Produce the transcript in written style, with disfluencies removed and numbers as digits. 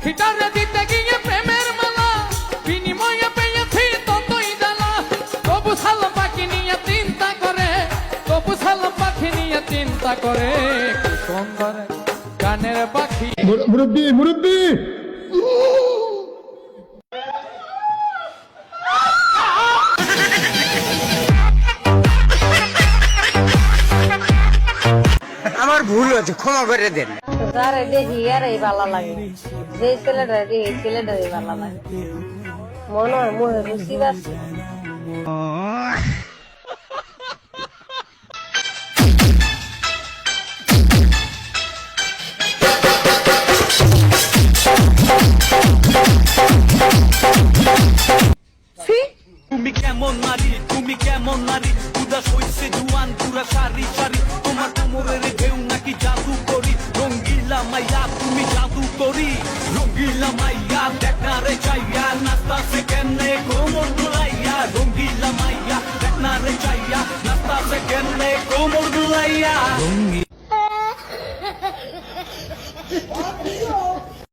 হিটারে দিতে গিয়ে প্রেমের মালা বিনিময়ে পেয়েছি ততই জ্বালা তবু সালাম পাখি নিয়ে চিন্তা করে তবু সালাম পাখি নিয়ে চিন্তা করে কি সুন্দর গানের পাখি মুরব্বি মুরব্বি আমার ভুল হয়েছে, ক্ষমা করে দেন। যারে দেখি আরই ভালো লাগে, যে ছেলেটা দেখি ছেলেটারই ভালো লাগে, মনে হয় মোহে রুচি আছে। তুমি কেমন নারী, তুমি কেমন নারী, উদাস হইছে জুয়ান পুরা সারি সারি, তোমার কোমরের ঢেউ নাকি জাদু করি, রঙ্গিলা মাইয়া তুমি জাদু করি, রঙ্গিলা মাইয়া দেখারে